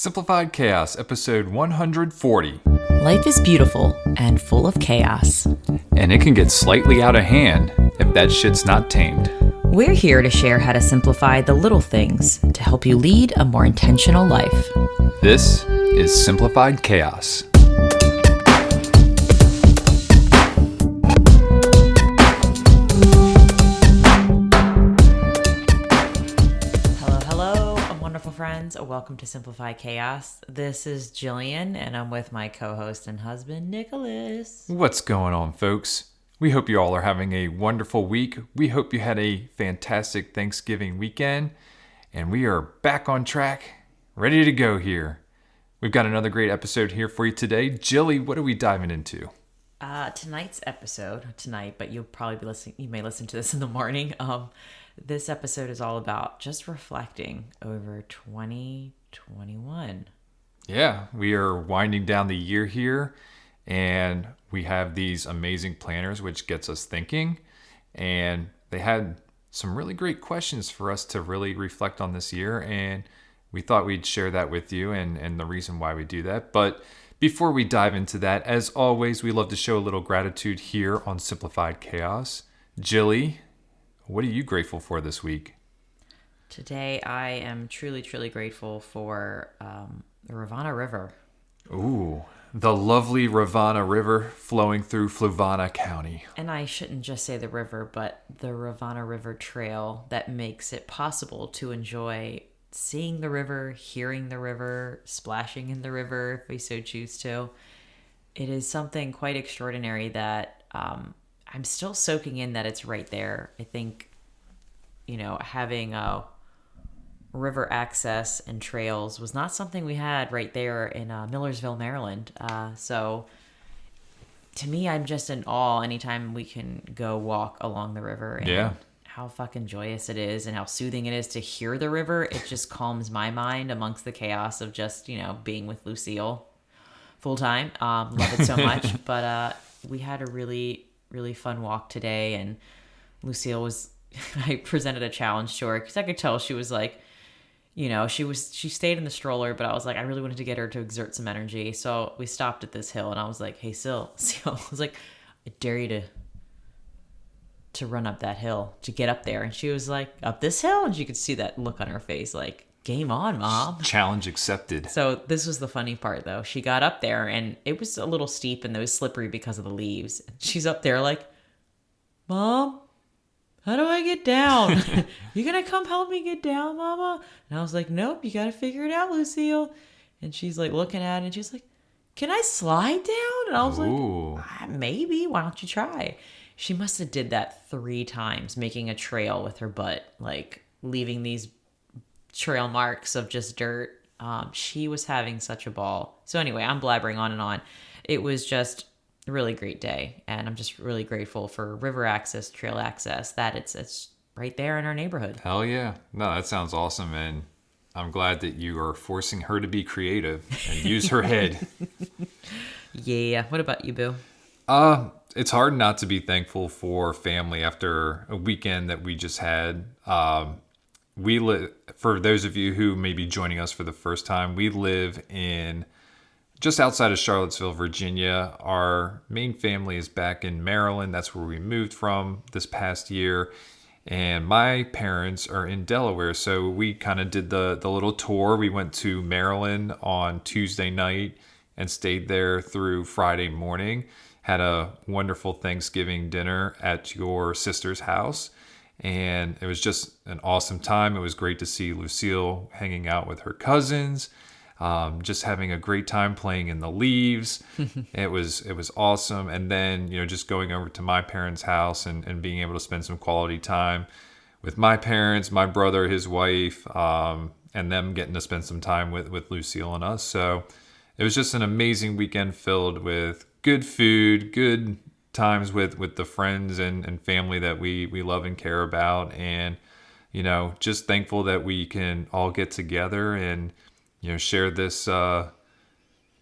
Simplified Chaos, episode 140. Life is beautiful and full of chaos. And it can get slightly out of hand if that shit's not tamed. We're here to share how to simplify the little things to help you lead a more intentional life. This is Simplified Chaos. Friends, welcome to Simplified Chaos. This is Jillian, and I'm with my co-host and husband, Nicholas. What's going on, folks? We hope you all are having a wonderful week. We hope you had a fantastic Thanksgiving weekend, and we are back on track, ready to go here. We've got another great episode here for you today. Jilly, what are we diving into? Tonight's episode, but you'll probably be listening. You may listen to this in the morning. This episode is all about just reflecting over 2021. Yeah, we are winding down the year here, and we have these amazing planners, which gets us thinking. And they had some really great questions for us to really reflect on this year, and we thought we'd share that with you and the reason why we do that. But before we dive into that, as always, we love to show a little gratitude here on Simplified Chaos. Jilly, what are you grateful for this week? Today, I am truly, truly grateful for the Rivanna River. Ooh, the lovely Rivanna River flowing through Fluvanna County. And I shouldn't just say the river, but the Rivanna River Trail that makes it possible to enjoy seeing the river, hearing the river, splashing in the river if we so choose to. It is something quite extraordinary that I'm still soaking in that it's right there. I think, having river access and trails was not something we had right there in Millersville, Maryland. So to me, I'm just in awe anytime we can go walk along the river and how fucking joyous it is and how soothing it is to hear the river. It just calms my mind amongst the chaos of just, being with Lucille full time. Love it so much. But we had a really fun walk today, and Lucille I presented a challenge to her because I could tell she was like, she stayed in the stroller, but I was like, I really wanted to get her to exert some energy. So we stopped at this hill, and I was like, hey, Seal, I was like, I dare you to run up that hill, to get up there. And she was like, up this hill? And you could see that look on her face, like, game on, Mom. Challenge accepted. So this was the funny part, though. She got up there, and it was a little steep, and it was slippery because of the leaves. She's up there like, Mom, how do I get down? You gonna come help me get down, Mama? And I was like, nope, you gotta figure it out, Lucille. And she's like looking at it, and she's like, can I slide down? And I was like, maybe. Why don't you try? She must have did that 3 times, making a trail with her butt, like leaving these trail marks of just dirt. She was having such a ball. So anyway, I'm blabbering on and on. It was just a really great day, and I'm just really grateful for river access, trail access, that it's right there in our neighborhood. Hell yeah. No, that sounds awesome, and I'm glad that you are forcing her to be creative and use her head. Yeah. What about you, Boo? It's hard not to be thankful for family after a weekend that we just had. For those of you who may be joining us for the first time, we live in just outside of Charlottesville, Virginia. Our main family is back in Maryland. That's where we moved from this past year. And my parents are in Delaware. So we kind of did the little tour. We went to Maryland on Tuesday night and stayed there through Friday morning. Had a wonderful Thanksgiving dinner at your sister's house. And it was just an awesome time. It was great to see Lucille hanging out with her cousins, just having a great time playing in the leaves. It was awesome. And then, just going over to my parents' house and being able to spend some quality time with my parents, my brother, his wife, and them getting to spend some time with Lucille and us. So it was just an amazing weekend filled with good food, good times with the friends and family that we love and care about, and just thankful that we can all get together and share this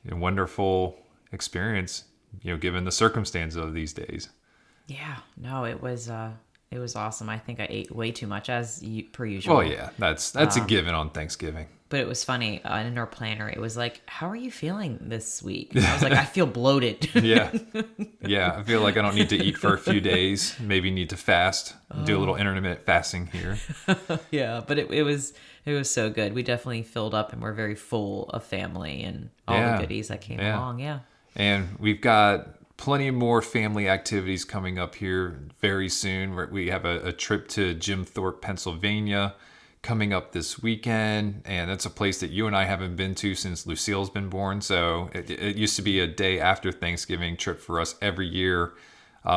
wonderful experience given the circumstances of these days. Yeah, no, it was awesome. I think I ate way too much per usual. Oh yeah, that's a given on Thanksgiving. But it was funny in our planner. It was like, "How are you feeling this week?" And I was like, "I feel bloated." Yeah. Yeah. I feel like I don't need to eat for a few days. Maybe need to fast. Do a little intermittent fasting here. Yeah, but it was so good. We definitely filled up and we're very full of family and all Yeah. the goodies that came Yeah. along. Yeah. And we've got plenty more family activities coming up here very soon. We have a trip to Jim Thorpe, Pennsylvania coming up this weekend. And that's a place that you and I haven't been to since Lucille's been born. So it used to be a day after Thanksgiving trip for us every year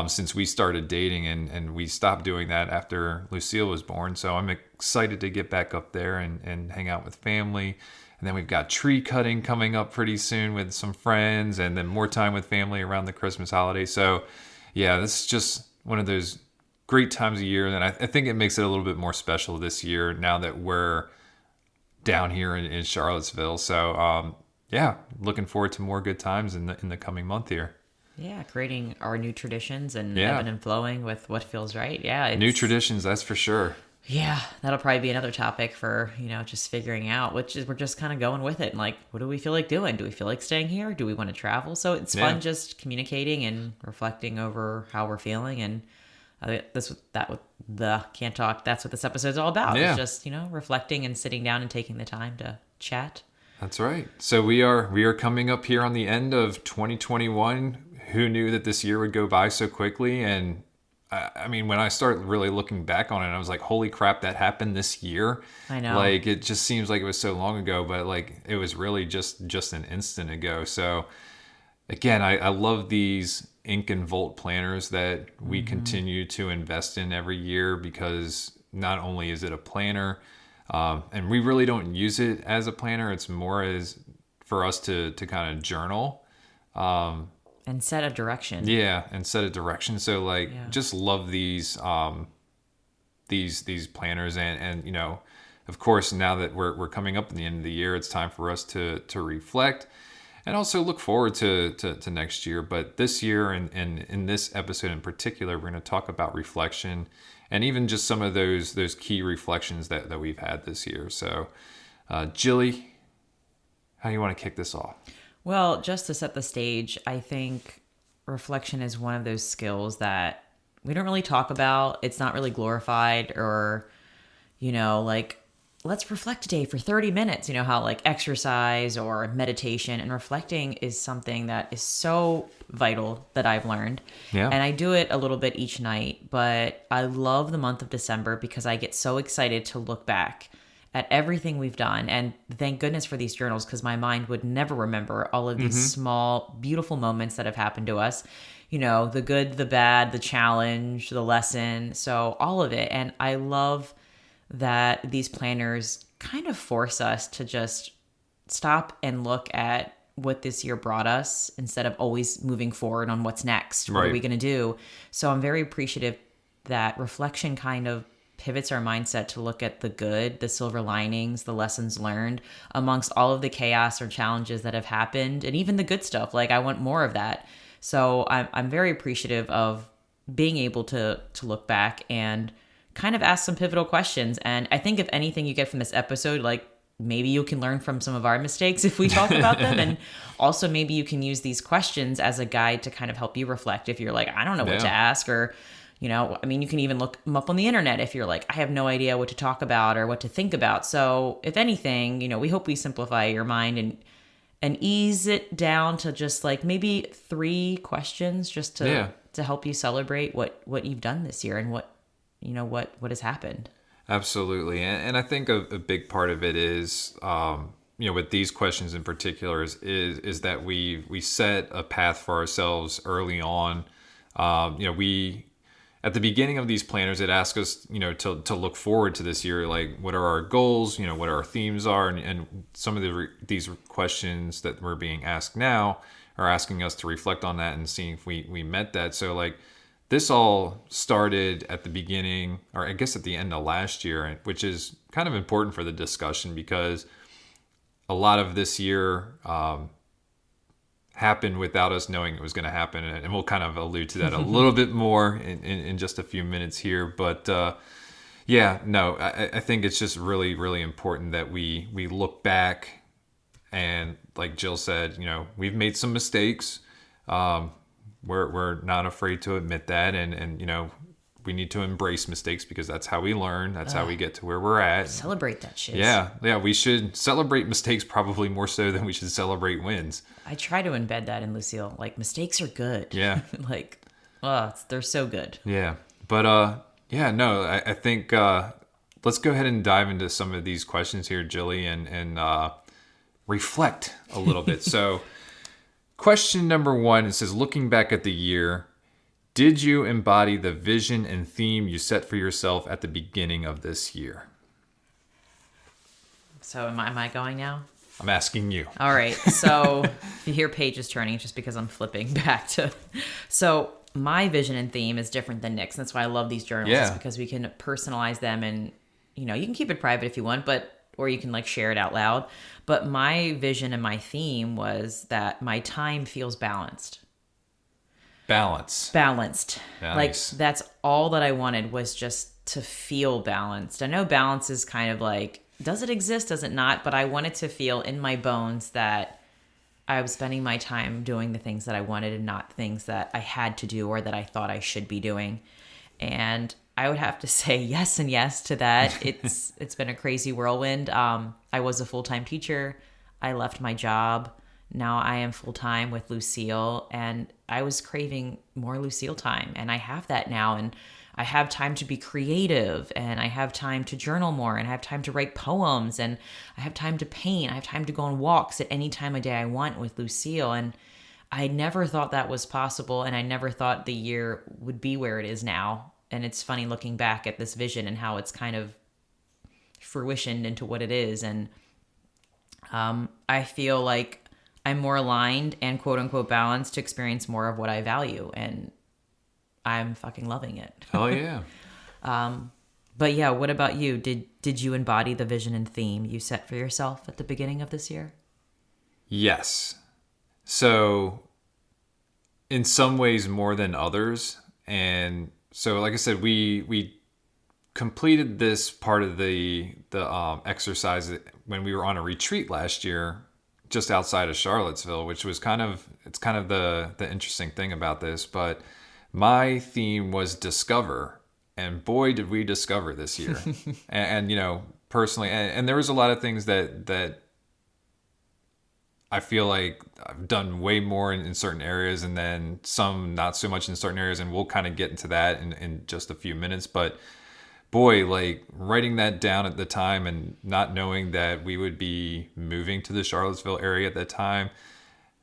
since we started dating. And we stopped doing that after Lucille was born. So I'm excited to get back up there and hang out with family. And then we've got tree cutting coming up pretty soon with some friends, and then more time with family around the Christmas holiday. So, yeah, this is just one of those great times of year. And I think it makes it a little bit more special this year now that we're down here in Charlottesville. So, yeah, looking forward to more good times in the coming month here. Yeah, creating our new traditions and Yeah. ebbing and flowing with what feels right. Yeah, New traditions, that's for sure. Yeah, that'll probably be another topic for, just figuring out, which is we're just kind of going with it. And like, what do we feel like doing? Do we feel like staying here? Do we want to travel? So it's Yeah. fun just communicating and reflecting over how we're feeling. And can't talk. That's what this episode's all about. Yeah. It's just, reflecting and sitting down and taking the time to chat. That's right. So we are coming up here on the end of 2021. Who knew that this year would go by so quickly? And I mean, when I start really looking back on it, I was like, holy crap, that happened this year. I know. Like, it just seems like it was so long ago, but like, it was really just an instant ago. So again, I love these ink and volt planners that we continue to invest in every year, because not only is it a planner, and we really don't use it as a planner. It's more as for us to kind of journal. And set a direction. Yeah, and set a direction. So like, Yeah. just love these planners, and of course, now that we're coming up at the end of the year, it's time for us to reflect and also look forward to next year. But this year, and in this episode in particular, we're going to talk about reflection and even just some of those key reflections that we've had this year. So, Jilly, how do you want to kick this off? Well, just to set the stage, I think reflection is one of those skills that we don't really talk about. It's not really glorified, or, like, let's reflect today for 30 minutes. You know how like exercise or meditation, and reflecting is something that is so vital that I've learned. Yeah. And I do it a little bit each night, but I love the month of December because I get so excited to look back at everything we've done. And thank goodness for these journals, because my mind would never remember all of these small, beautiful moments that have happened to us. The good, the bad, the challenge, the lesson. So all of it. And I love that these planners kind of force us to just stop and look at what this year brought us instead of always moving forward on what's next. What are Right. we going to do? So I'm very appreciative that reflection kind of pivots our mindset to look at the good, the silver linings, the lessons learned amongst all of the chaos or challenges that have happened, and even the good stuff. Like, I want more of that. So I'm very appreciative of being able to look back and kind of ask some pivotal questions. And I think if anything you get from this episode, like, maybe you can learn from some of our mistakes if we talk about them. And also maybe you can use these questions as a guide to kind of help you reflect if you're like, I don't know what to ask, or you can even look them up on the internet if you're like, I have no idea what to talk about or what to think about. So if anything, we hope we simplify your mind and ease it down to just like maybe 3 questions just to help you celebrate what you've done this year and what has happened. Absolutely. And I think a big part of it is, with these questions in particular is that we set a path for ourselves early on. We, at the beginning of these planners, it asks us, to look forward to this year. Like, what are our goals? What our themes are, and some of these questions that we're being asked now are asking us to reflect on that and seeing if we met that. So like, this all started at the beginning, or I guess at the end of last year, which is kind of important for the discussion because a lot of this year happened without us knowing it was going to happen. And we'll kind of allude to that a little bit more in just a few minutes here. But Yeah, no, I think it's just really, really important that we look back and, like Jill said, we've made some mistakes. Um, we're not afraid to admit that, and we need to embrace mistakes because that's how we learn. That's how we get to where we're at. Celebrate that shit. Yeah, we should celebrate mistakes probably more so than we should celebrate wins. I try to embed that in Lucille. Like, mistakes are good. Yeah. Like, they're so good. Yeah, but yeah, no, I think let's go ahead and dive into some of these questions here, Jilly, and reflect a little bit. So, question number 1, it says, looking back at the year, did you embody the vision and theme you set for yourself at the beginning of this year? So am I going now? I'm asking you. All right. So if you hear pages turning, it's just because I'm flipping back to. So my vision and theme is different than Nick's. That's why I love these journals. Yeah. Is because we can personalize them, and you can keep it private if you want, or you can like share it out loud. But my vision and my theme was that my time feels balanced. Balanced. Nice. Like, that's all that I wanted, was just to feel balanced. I know balance is kind of like, does it exist? Does it not? But I wanted to feel in my bones that I was spending my time doing the things that I wanted and not things that I had to do or that I thought I should be doing. And I would have to say yes and yes to that. It's been a crazy whirlwind. I was a full-time teacher. I left my job. Now I am full-time with Lucille, and I was craving more Lucille time, and I have that now, and I have time to be creative, and I have time to journal more, and I have time to write poems, and I have time to paint. I have time to go on walks at any time of day I want with Lucille, and I never thought that was possible, and I never thought the year would be where it is now. And it's funny looking back at this vision and how it's kind of fruitioned into what it is, and I feel like I'm more aligned and quote unquote balanced to experience more of what I value, and I'm fucking loving it. Oh yeah. But yeah, what about you? Did you embody the vision and theme you set for yourself at the beginning of this year? Yes. So in some ways more than others. And so like I said, we completed this part of the exercise when we were on a retreat last year just outside of Charlottesville, which was kind of the interesting thing about this. But my theme was discover, and boy did we discover this year. and personally, and there was a lot of things that I feel like I've done way more in certain areas, and then some not so much in certain areas, and we'll kind of get into that in just a few minutes. But boy, like writing that down at the time and not knowing that we would be moving to the Charlottesville area at that time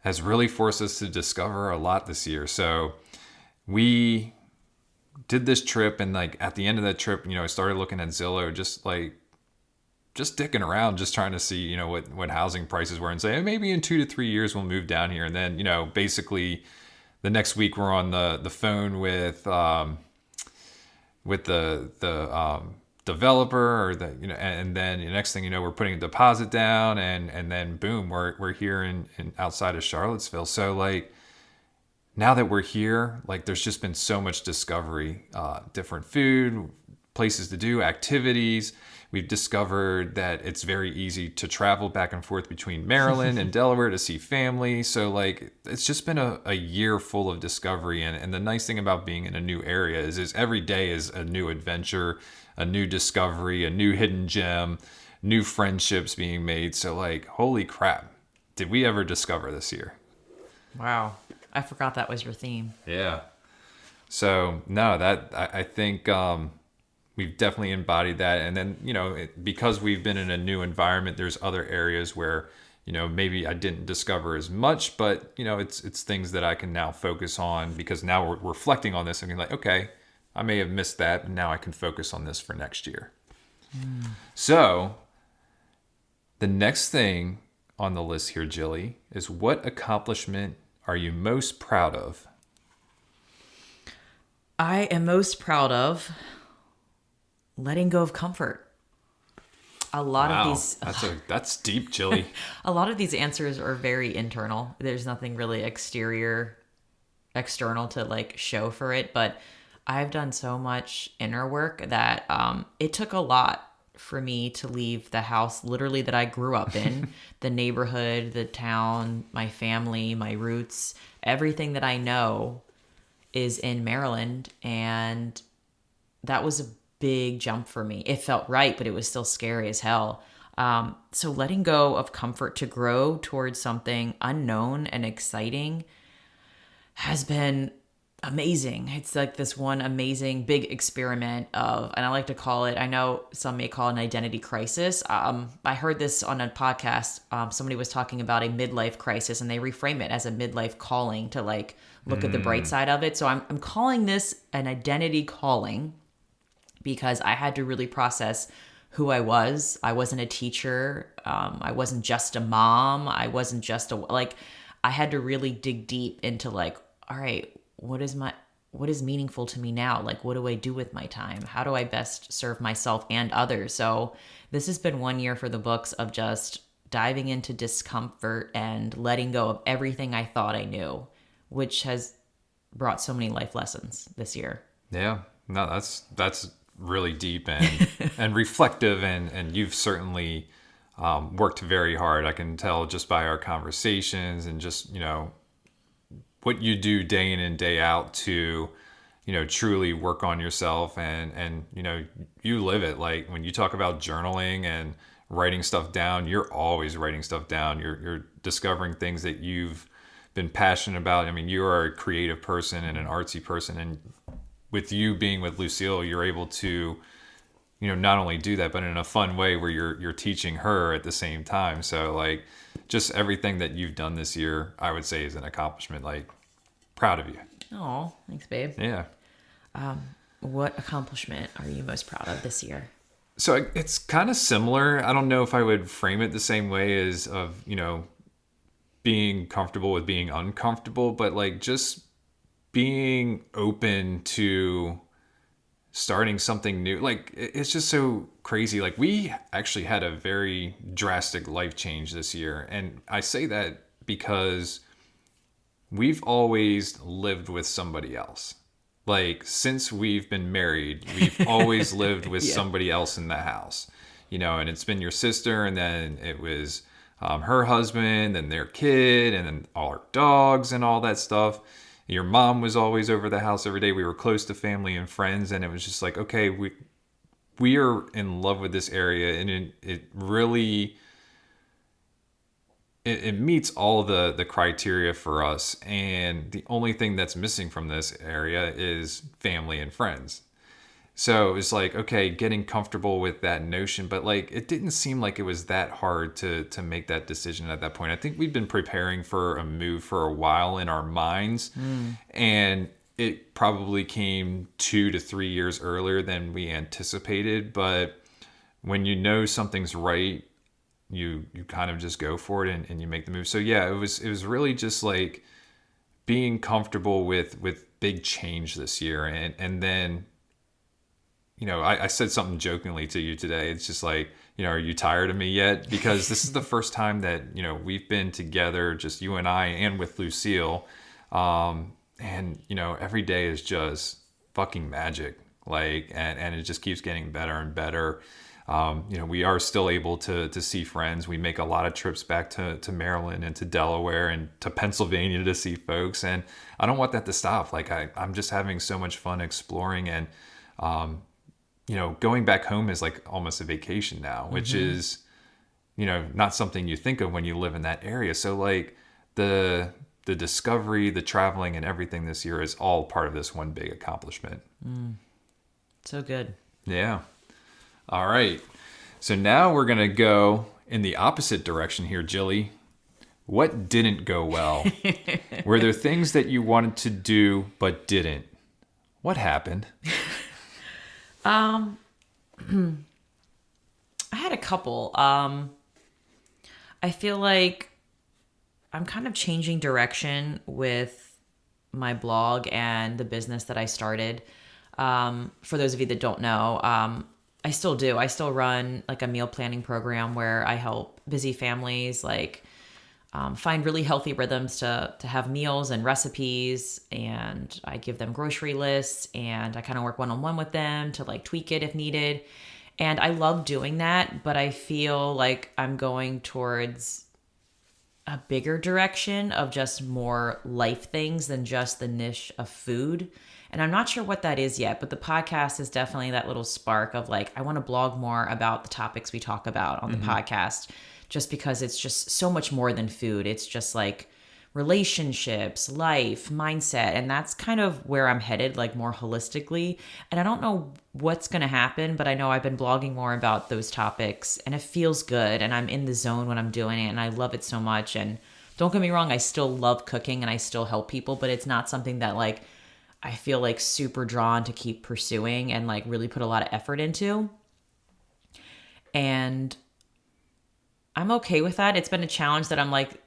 has really forced us to discover a lot this year. So we did this trip, and like at the end of that trip, I started looking at Zillow, just dicking around, just trying to see, what housing prices were, and say, maybe in 2 to 3 years we'll move down here. And then, basically the next week we're on the phone with the developer, or and then the next thing you know, we're putting a deposit down, and then boom, we're here in outside of Charlottesville. So like now that we're here, like there's just been so much discovery, different food, places to do, activities. We've discovered that it's very easy to travel back and forth between Maryland and Delaware to see family. So like, it's just been a year full of discovery. And the nice thing about being in a new area is every day is a new adventure, a new discovery, a new hidden gem, new friendships being made. So like, holy crap, did we ever discover this year? Wow. I forgot that was your theme. Yeah. So no, I think, we've definitely embodied that. And then, because we've been in a new environment, there's other areas where, maybe I didn't discover as much, but, it's things that I can now focus on, because now we're reflecting on this and being like, okay, I may have missed that, but now I can focus on this for next year. So the next thing on the list here, Jilly, is what accomplishment are you most proud of? I am most proud of letting go of comfort. A lot of these... That's deep, Jilly. A lot of these answers are very internal. There's nothing really external to like show for it. But I've done so much inner work that it took a lot for me to leave the house literally that I grew up in, the neighborhood, the town, my family, my roots, everything that I know is in Maryland. And that was a big jump for me. It felt right, but it was still scary as hell. So letting go of comfort to grow towards something unknown and exciting has been amazing. It's like this one amazing big experiment of, and I like to call it, I know some may call it an identity crisis. I heard this on a podcast. Somebody was talking about a midlife crisis, and they reframe it as a midlife calling to like look at the bright side of it. So I'm calling this an identity calling because I had to really process who I was. I wasn't a teacher. I wasn't just a mom. I wasn't just like, I had to really dig deep into like, all right, what is meaningful to me now? Like, what do I do with my time? How do I best serve myself and others? So this has been 1 year for the books of just diving into discomfort and letting go of everything I thought I knew, which has brought so many life lessons this year. Yeah, no, that's really deep and and reflective, and you've certainly worked very hard. I can tell just by our conversations and just what you do day in and day out to truly work on yourself, and you live it. Like when you talk about journaling and writing stuff down, you're always writing stuff down. You're discovering things that you've been passionate about. I mean, you are a creative person and an artsy person, and with you being with Lucille, you're able to not only do that, but in a fun way where you're teaching her at the same time. So like just everything that you've done this year, I would say is an accomplishment. Like, proud of you. Oh, thanks, babe. Yeah. What accomplishment are you most proud of this year? So it's kind of similar. I don't know if I would frame it the same way as of, being comfortable with being uncomfortable, but like just being open to starting something new. Like it's just so crazy. Like we actually had a very drastic life change this year. And I say that because we've always lived with somebody else. Like since we've been married, we've always lived with somebody else in the house, and it's been your sister, and then it was her husband and their kid, and then all our dogs and all that stuff. Your mom was always over the house every day. We were close to family and friends, and it was just like, okay, we are in love with this area, and it really it meets all the criteria for us. And the only thing that's missing from this area is family and friends. So it was like, okay, getting comfortable with that notion, but like it didn't seem like it was that hard to make that decision at that point. I think we'd been preparing for a move for a while in our minds, and it probably came 2 to 3 years earlier than we anticipated. But when you know something's right, you kind of just go for it and you make the move. So yeah, it was really just like being comfortable with big change this year, and then I said something jokingly to you today. It's just like, are you tired of me yet? Because this is the first time that, we've been together, just you and I, and with Lucille. And, every day is just fucking magic. Like, and it just keeps getting better and better. We are still able to see friends. We make a lot of trips back to Maryland and to Delaware and to Pennsylvania to see folks. And I don't want that to stop. Like I'm just having so much fun exploring, and, going back home is like almost a vacation now, which is, not something you think of when you live in that area. So like the discovery, the traveling, and everything this year is all part of this one big accomplishment. So good. Yeah. All right. So now we're going to go in the opposite direction here, Jilly. What didn't go well? Were there things that you wanted to do but didn't? What happened? I had a couple. I feel like I'm kind of changing direction with my blog and the business that I started. For those of you that don't know, I still do. I still run like a meal planning program where I help busy families like find really healthy rhythms to have meals and recipes. And I give them grocery lists, and I kind of work one-on-one with them to like tweak it if needed. And I love doing that, but I feel like I'm going towards a bigger direction of just more life things than just the niche of food. And I'm not sure what that is yet, but the podcast is definitely that little spark of like, I want to blog more about the topics we talk about on the podcast, just because it's just so much more than food. It's just like relationships, life, mindset. And that's kind of where I'm headed, like more holistically. And I don't know what's going to happen, but I know I've been blogging more about those topics, and it feels good. And I'm in the zone when I'm doing it, and I love it so much. And don't get me wrong, I still love cooking and I still help people, but it's not something that like I feel like super drawn to keep pursuing and like really put a lot of effort into. And I'm okay with that. It's been a challenge that I'm like,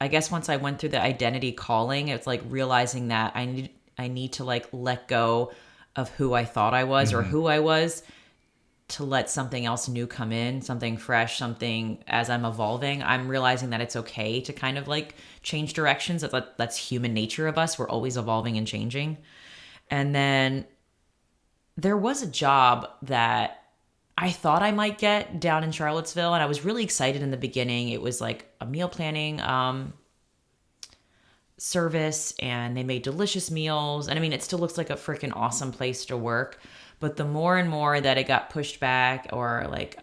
I guess once I went through the identity calling, it's like realizing that I need to like let go of who I thought I was or who I was, to let something else new come in, something fresh, something as I'm evolving. I'm realizing that it's okay to kind of like change directions. That's human nature of us. We're always evolving and changing. And then there was a job that I thought I might get down in Charlottesville, and I was really excited in the beginning. It was like a meal planning service, and they made delicious meals. And I mean, it still looks like a freaking awesome place to work. But the more and more that it got pushed back, or like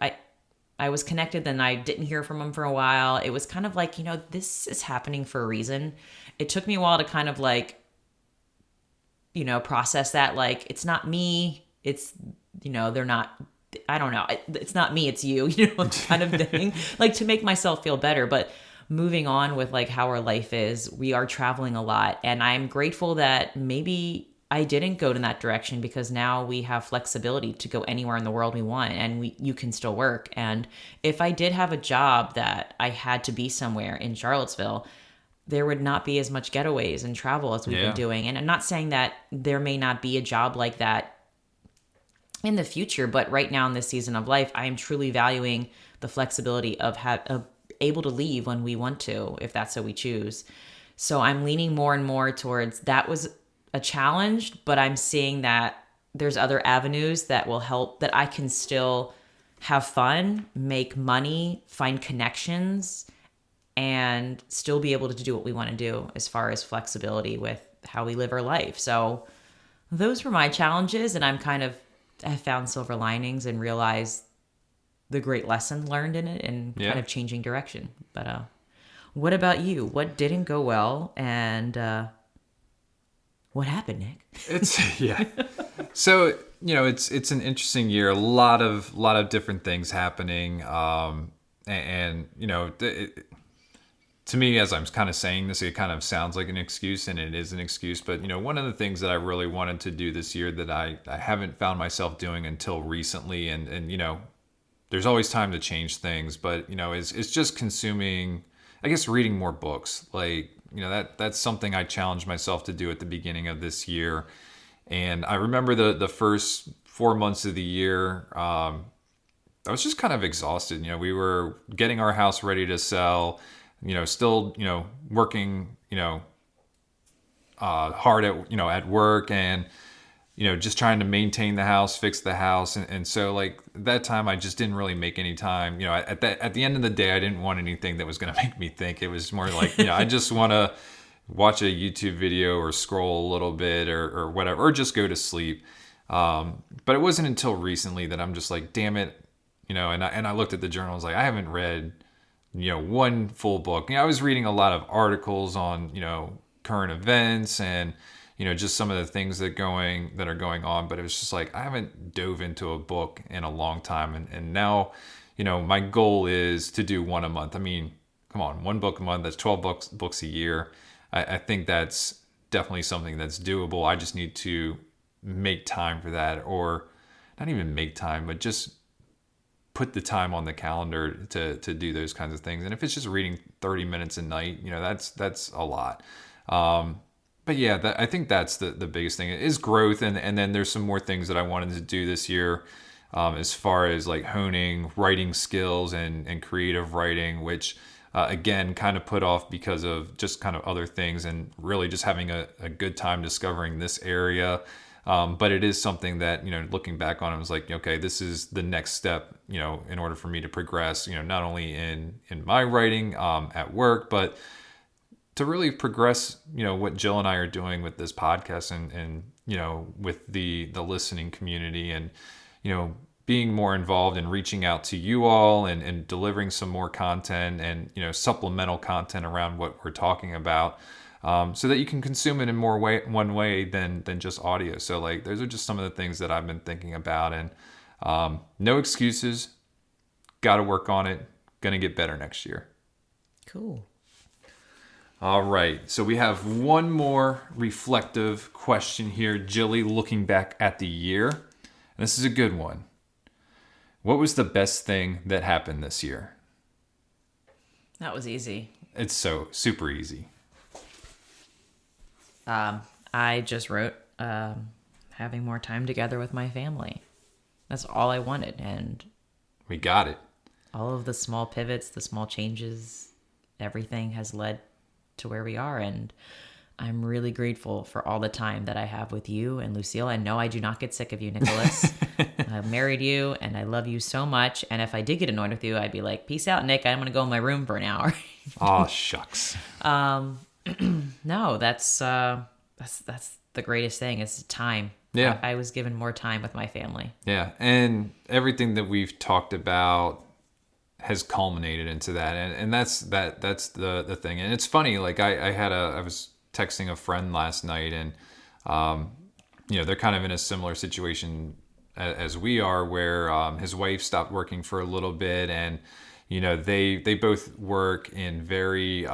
I was connected, then I didn't hear from them for a while. It was kind of like, this is happening for a reason. It took me a while to kind of like, process that. Like, it's not me. It's, they're not, I don't know. It's not me, it's you, kind of thing. Like, to make myself feel better. But moving on with like how our life is, we are traveling a lot. And I'm grateful that maybe I didn't go in that direction, because now we have flexibility to go anywhere in the world we want, and you can still work. And if I did have a job that I had to be somewhere in Charlottesville, there would not be as much getaways and travel as we've been doing. And I'm not saying that there may not be a job like that in the future, but right now in this season of life, I am truly valuing the flexibility of able to leave when we want to, if that's what we choose. So I'm leaning more and more towards that was a challenge, but I'm seeing that there's other avenues that will help, that I can still have fun, make money, find connections, and still be able to do what we want to do as far as flexibility with how we live our life. So those were my challenges, and I found silver linings and realized the great lesson learned in it, and kind of changing direction. But what about you? What didn't go well, and what happened, Nick? So, it's an interesting year. A lot of different things happening. To me, as I'm kind of saying this, it kind of sounds like an excuse, and it is an excuse. But, one of the things that I really wanted to do this year that I haven't found myself doing until recently, and there's always time to change things, but, is just consuming, I guess, reading more books. Like, that's something I challenged myself to do at the beginning of this year. And I remember the first 4 months of the year, I was just kind of exhausted. We were getting our house ready to sell, still, working, hard at work, and, just trying to maintain the house, fix the house. And so like that time, I just didn't really make any time. At the end of the day, I didn't want anything that was going to make me think. It was more like, I just want to watch a YouTube video or scroll a little bit or whatever, or just go to sleep. But it wasn't until recently that I'm just like, damn it. And I looked at the journal. I was like, I haven't read, one full book. I was reading a lot of articles on, current events and, just some of the things that are going on. But it was just like, I haven't dove into a book in a long time. And now, my goal is to do one a month. I mean, come on, one book a month, that's 12 books a year. I think that's definitely something that's doable. I just need to make time for that, or not even make time, but just put the time on the calendar to do those kinds of things. And if it's just reading 30 minutes a night, that's a lot. But yeah, I think that's the biggest thing is growth. And then there's some more things that I wanted to do this year, as far as like honing writing skills and creative writing, which again, kind of put off because of just kind of other things and really just having a good time discovering this area. But it is something that, looking back on it, was like, okay, this is the next step, in order for me to progress, not only in my writing at work, but to really progress, what Jill and I are doing with this podcast and with the listening community and, being more involved and reaching out to you all and delivering some more content and, supplemental content around what we're talking about. So that you can consume it in one way than just audio. So like, those are just some of the things that I've been thinking about, and no excuses. Got to work on it. Going to get better next year. Cool. All right. So we have one more reflective question here. Jilly, looking back at the year. And this is a good one. What was the best thing that happened this year? That was easy. It's so super easy. I just wrote having more time together with my family. That's all I wanted. And we got it. All of the small pivots, the small changes, everything has led to where we are. And I'm really grateful for all the time that I have with you and Lucille. And no, I do not get sick of you, Nicholas. I married you and I love you so much. And if I did get annoyed with you, I'd be like, peace out, Nick. I'm going to go in my room for an hour. Oh, shucks. No, that's the greatest thing is time. Yeah. I was given more time with my family. Yeah. And everything that we've talked about has culminated into that. And that's the thing. And it's funny, like I was texting a friend last night and, they're kind of in a similar situation as we are, where his wife stopped working for a little bit, and, they both work in very,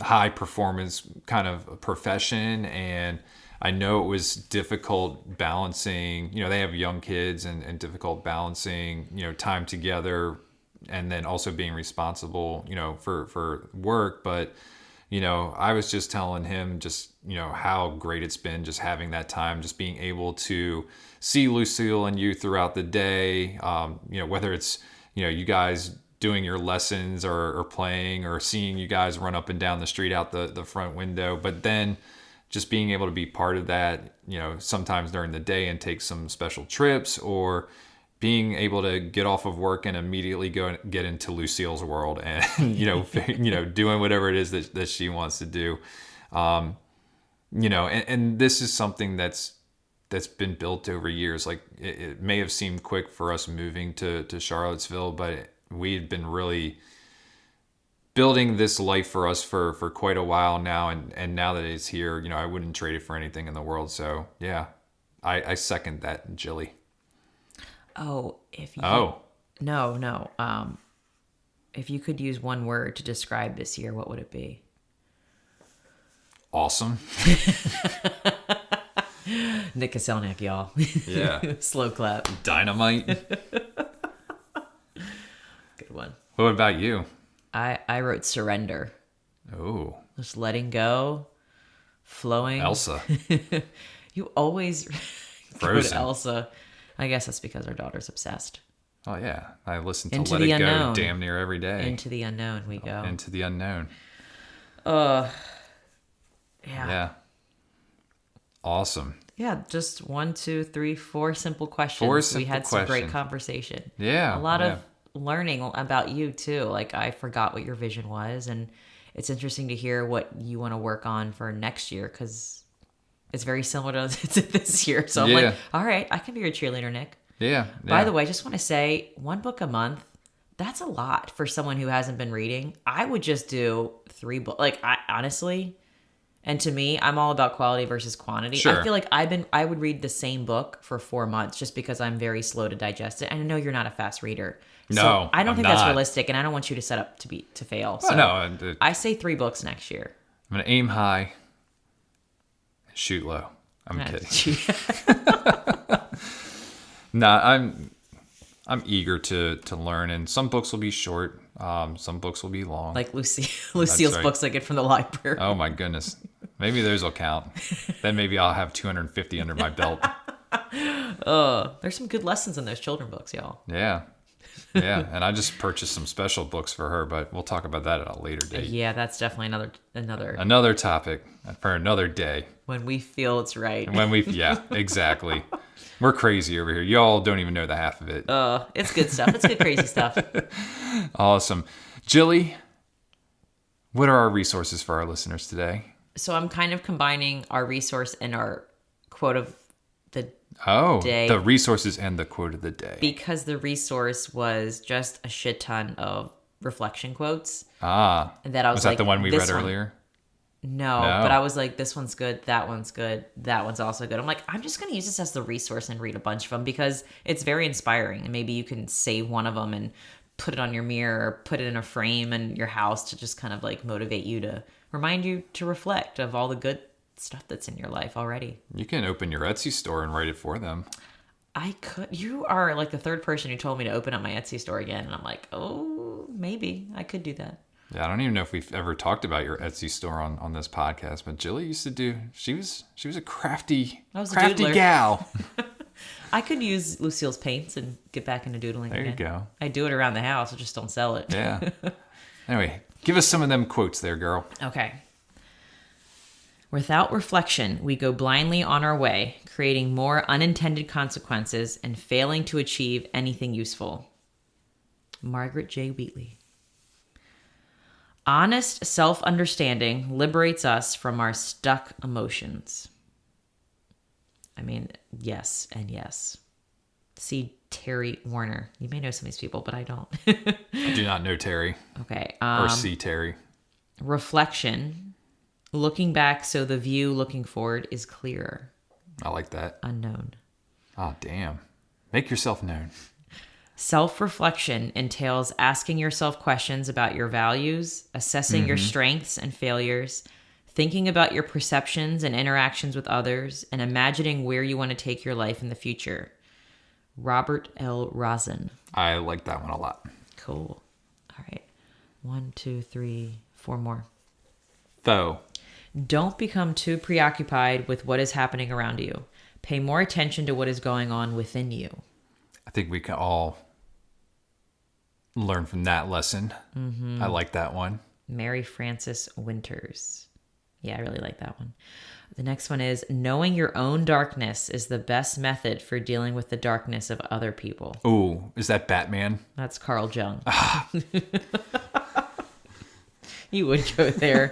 high performance kind of profession, and I know it was difficult balancing, they have young kids and difficult balancing, time together and then also being responsible, for work. But, I was just telling him just, how great it's been just having that time, just being able to see Lucille and you throughout the day, whether it's, you guys doing your lessons or playing, or seeing you guys run up and down the street out the front window, but then just being able to be part of that, sometimes during the day and take some special trips, or being able to get off of work and immediately get into Lucille's world and, doing whatever it is that she wants to do. And this is something that's been built over years. Like it may have seemed quick for us moving to Charlottesville, but we had been really building this life for us for quite a while now. And now that it's here, I wouldn't trade it for anything in the world. So yeah, I second that, Jilly. Oh, if you... Oh. No. If you could use one word to describe this year, what would it be? Awesome. Nick Kaselnik, y'all. Yeah. Slow clap. Dynamite. Good one. What about you? I wrote surrender. Oh. Just letting go, flowing. Elsa. You always go to Frozen. Elsa. I guess that's because our daughter's obsessed. Oh yeah, I listen to Into Let the It Unknown. Go damn near every day. Into the unknown we go. Into the unknown. Yeah. Yeah. Awesome. Yeah, just 1, 2, 3, 4 simple questions. Four We simple had some great questions. conversation. Yeah. A lot yeah. of learning about you too. Like I forgot what your vision was, and it's interesting to hear what you want to work on for next year, because it's very similar to this year. So I'm Yeah. like, all right, I can be your cheerleader, Nick. Yeah. By the way, I just want to say 1 book a month. That's a lot for someone who hasn't been reading. I would just do 3 books. Like I honestly, and to me, I'm all about quality versus quantity. Sure. I feel like I would read the same book for 4 months just because I'm very slow to digest it. And I know you're not a fast reader. So No, I don't I'm think that's not. realistic, and I don't want you to set up to fail. So no, I say 3 books next year. I'm gonna aim high, and shoot low. I'm kidding. Nah, I'm eager to learn, and some books will be short. Some books will be long. Like Lucille's right. books I get from the library. Oh my goodness. Maybe those will count. Then maybe I'll have 250 under my belt. There's some good lessons in those children books, y'all. Yeah. Yeah, and I just purchased some special books for her, but we'll talk about that at a later date. Yeah, that's definitely another Another topic for another day. when we feel it's right. Yeah, exactly. We're crazy over here. Y'all don't even know the half of it. It's good stuff. It's good crazy stuff. Awesome. Jilly, what are our resources for our listeners today? So I'm kind of combining our resource and our quote of the day. The resources and the quote of the day. Because the resource was just a shit ton of reflection quotes. And that I was that like, the one we this read one- earlier? No, but I was like, this one's good, that one's good, that one's also good. I'm like, I'm just going to use this as the resource and read a bunch of them because it's very inspiring. And maybe you can save one of them and put it on your mirror or put it in a frame in your house to just kind of like motivate you to remind you to reflect of all the good stuff that's in your life already. You can open your Etsy store and write it for them. I could. You are like the third person who told me to open up my Etsy store again. And I'm like, oh, maybe I could do that. Yeah, I don't even know if we've ever talked about your Etsy store on this podcast, but Jilly used to do. She was a crafty doodler. gal. I could use Lucille's paints and get back into doodling There again. you go. I do it around the house. I just don't sell it. Yeah. Anyway, give us some of them quotes there, girl. Okay. Without reflection, we go blindly on our way, creating more unintended consequences and failing to achieve anything useful. Margaret J. Wheatley. Honest self-understanding liberates us from our stuck emotions. I mean, yes and yes. See Terry Warner. You may know some of these people, but I don't. I do not know Terry. Okay. Or see Terry. Reflection. Looking back so the view looking forward is clearer. I like that. Unknown. Oh, damn. Make yourself known. Self-reflection entails asking yourself questions about your values, assessing your strengths and failures, thinking about your perceptions and interactions with others, and imagining where you want to take your life in the future. Robert L. Rosen. I like that one a lot. Cool. All right. 1, 2, 3, 4 more. Foe. Don't become too preoccupied with what is happening around you. Pay more attention to what is going on within you. I think we can all learn from that lesson. I like that one. Mary Frances Winters. Yeah, I really like that one. The next one is knowing your own darkness is the best method for dealing with the darkness of other people. Ooh, is that Batman? That's Carl Jung. You would go there.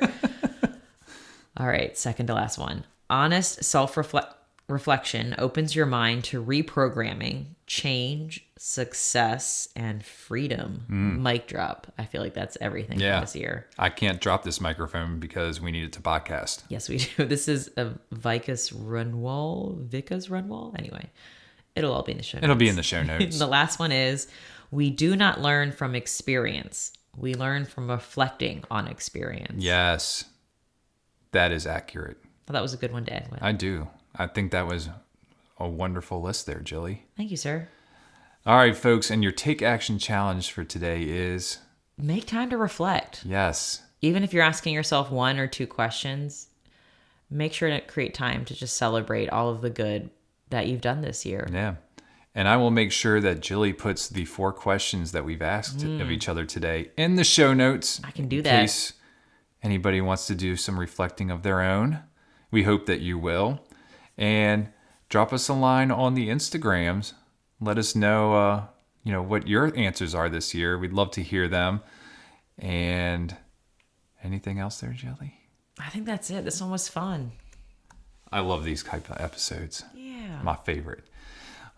All right, second to last one. Honest self-reflection opens your mind to reprogramming, change, success, and freedom. Mic drop. I feel like that's everything for this year. I can't drop this microphone because we need it to podcast. Yes, we do. This is a Vicus Runwall. Anyway, it'll all be in the show notes. It'll be in the show notes. The last one is, we do not learn from experience. We learn from reflecting on experience. Yes, that is accurate. Well, that was a good one to end with. I do. I think that was a wonderful list there, Jilly. Thank you, sir. All right, folks, and your take action challenge for today is... Make time to reflect. Yes. Even if you're asking yourself 1 or 2 questions, make sure to create time to just celebrate all of the good that you've done this year. Yeah. And I will make sure that Jilly puts the 4 questions that we've asked of each other today in the show notes. I can do in that. case anybody wants to do some reflecting of their own. We hope that you will. And drop us a line on the Instagrams. Let us know, what your answers are this year. We'd love to hear them. And anything else there, Jilly? I think that's it. This one was fun. I love these type of episodes. Yeah. My favorite.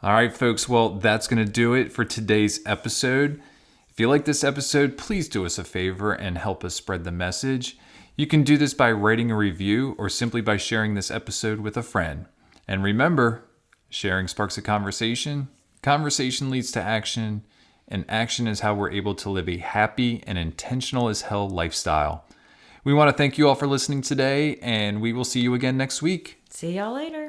All right, folks. Well, that's going to do it for today's episode. If you like this episode, please do us a favor and help us spread the message. You can do this by writing a review or simply by sharing this episode with a friend. And remember, sharing sparks a conversation. Conversation leads to action, and action is how we're able to live a happy and intentional as hell lifestyle. We want to thank you all for listening today, and we will see you again next week. See y'all later.